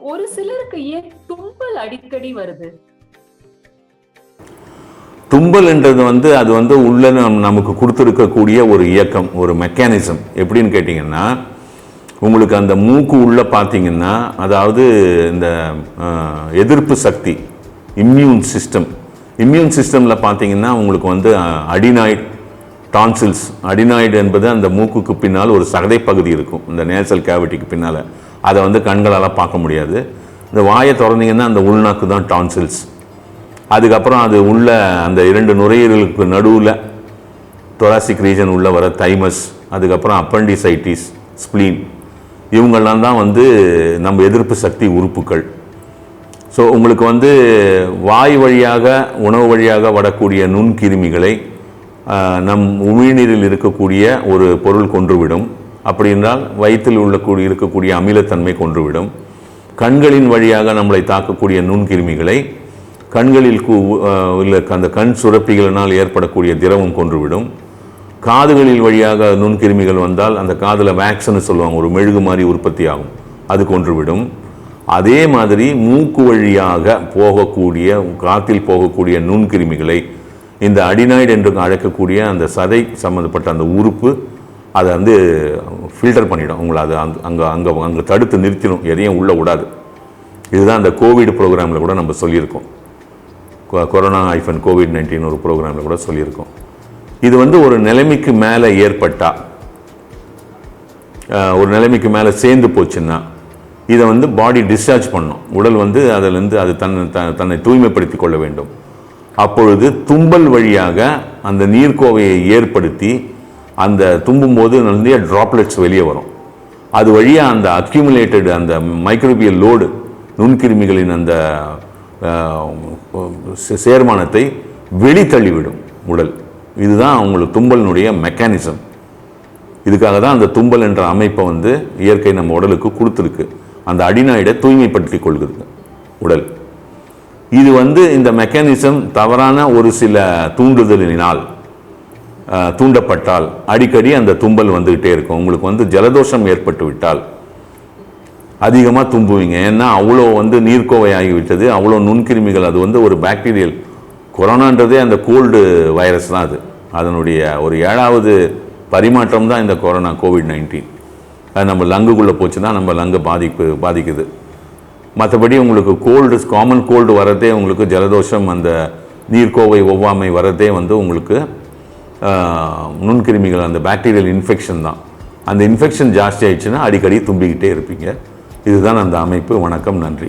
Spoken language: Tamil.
ஒரு சிலருக்கு ஏன் தும்பல் அடிக்கடி வருது? தும்பல்ன்றது அது உள்ள நமக்கு கொடுத்துருக்கக்கூடிய ஒரு இயக்கம், ஒரு மெக்கானிசம். எப்படின்னு கேட்டிங்கன்னா, உங்களுக்கு அந்த மூக்கு உள்ள பார்த்தீங்கன்னா, அதாவது இந்த எதிர்ப்பு சக்தி, இம்யூன் சிஸ்டமில் பார்த்தீங்கன்னா உங்களுக்கு அடினாய்டு, டான்சில்ஸ். அடினாய்டு என்பது அந்த மூக்குக்கு பின்னால் ஒரு சதை பகுதி இருக்கும், இந்த நேசல் கேவிட்டிக்கு பின்னால். அதை கண்களால் பார்க்க முடியாது. இந்த வாயை திறந்தீங்கன்னா அந்த உள்நாக்கு தான் டான்சில்ஸ். அதுக்கப்புறம் அது உள்ள அந்த 2 நுரையீரலுக்கு நடுவில் தொராசிக் ரீஜன் உள்ள வர தைமஸ், அதுக்கப்புறம் அப்பண்டிசைட்டிஸ், ஸ்ப்ளீன், இவங்கெல்லாம் தான் நம்ம எதிர்ப்பு சக்தி உறுப்புகள். ஸோ உங்களுக்கு வாய் வழியாக, உணவு வழியாக வரக்கூடிய நுண்கிருமிகளை நம் உமிழ்நீரில் இருக்கக்கூடிய ஒரு பொருள் கொன்றுவிடும். அப்படி என்றால் வயிற்றில் இருக்கக்கூடிய அமிலத்தன்மை கொன்றுவிடும். கண்களின் வழியாக நம்மளை தாக்கக்கூடிய நுண்கிருமிகளை கண்களில் உள்ள அந்த கண் சுரப்பிகளினால் ஏற்படக்கூடிய திரவம் கொன்றுவிடும். காதுகளில் வழியாக நுண்கிருமிகள் வந்தால் அந்த காதில் வேக்ஸ்ன்னு சொல்லுவாங்க, ஒரு மெழுகு மாதிரி உற்பத்தி ஆகும், அது கொன்றுவிடும். அதே மாதிரி மூக்கு வழியாக போகக்கூடிய, காற்றில் போகக்கூடிய நுண்கிருமிகளை இந்த அடினாய்டு என்று அழைக்கக்கூடிய அந்த சதை சம்மந்தப்பட்ட அந்த உறுப்பு அதை ஃபில்டர் பண்ணிடும். உங்களை அது அங்கே தடுத்து நிறுத்திடும், எதையும் உள்ளே விடாது. இதுதான் அந்த கோவிட் ப்ரோக்ராமில் கூட நம்ம சொல்லியிருக்கோம், கொரோனா-COVID-19 ஒரு ப்ரோக்ராமில் கூட சொல்லியிருக்கோம். இது ஒரு நிலைமைக்கு மேலே ஏற்பட்டால், ஒரு நிலைமைக்கு மேலே சேர்ந்து போச்சுன்னா இதை பாடி டிஸ்சார்ஜ் பண்ணும். உடல் அதிலிருந்து அது தன்னை தூய்மைப்படுத்தி கொள்ள வேண்டும். அப்பொழுது தும்பல் வழியாக அந்த நீர்க்கோவையை ஏற்படுத்தி அந்த தும்பும்போது நிறைய ட்ராப்லெட்ஸ் வெளியே வரும். அது வழியாக அந்த அக்யூமுலேட்டட் அந்த மைக்ரோபியல் லோடு, நுண்கிருமிகளின் அந்த சேர்மானத்தை வெளித்தள்ளிவிடும் உடல். இதுதான் உங்களுக்கு தும்பலினுடைய மெக்கானிசம். இதுக்காக தான் அந்த தும்பல் என்ற அமைப்பை இயற்கை நம்ம உடலுக்கு கொடுத்துருக்கு. அந்த அடினாய்டை தூய்மைப்படுத்தி கொள்கிறது உடல். இது இந்த மெக்கானிசம் தவறான ஒரு சில தூண்டுதலினால் தூண்டப்பட்டால் அடிக்கடி அந்த தும்பல் வந்துக்கிட்டே இருக்கும். உங்களுக்கு ஜலதோஷம் ஏற்பட்டு விட்டால் அதிகமாக தும்புவீங்க. ஏன்னா அவ்வளோ நீர்க்கோவை ஆகிவிட்டது, அவ்வளோ நுண்கிருமிகள். அது ஒரு பாக்டீரியல். கொரோனான்றதே அந்த கோல்டு வைரஸ் தான். அதனுடைய ஒரு 7வது பரிமாற்றம் தான் இந்த கொரோனா, COVID-19. அது நம்ம லங்குக்குள்ளே போச்சுன்னா நம்ம லங்கை பாதிக்குது. மற்றபடி உங்களுக்கு காமன் கோல்டு வரதே, உங்களுக்கு ஜலதோஷம், அந்த நீர்க்கோவை ஒவ்வாமை வரதே உங்களுக்கு நுண்கிருமிகள், அந்த பாக்டீரியல் இன்ஃபெக்ஷன் தான். அந்த இன்ஃபெக்ஷன் ஜாஸ்தி ஆயிடுச்சுன்னா அடிக்கடி தும்பிக்கிட்டே இருப்பீங்க. இதுதான் அந்த அமைப்பு. வணக்கம், நன்றி.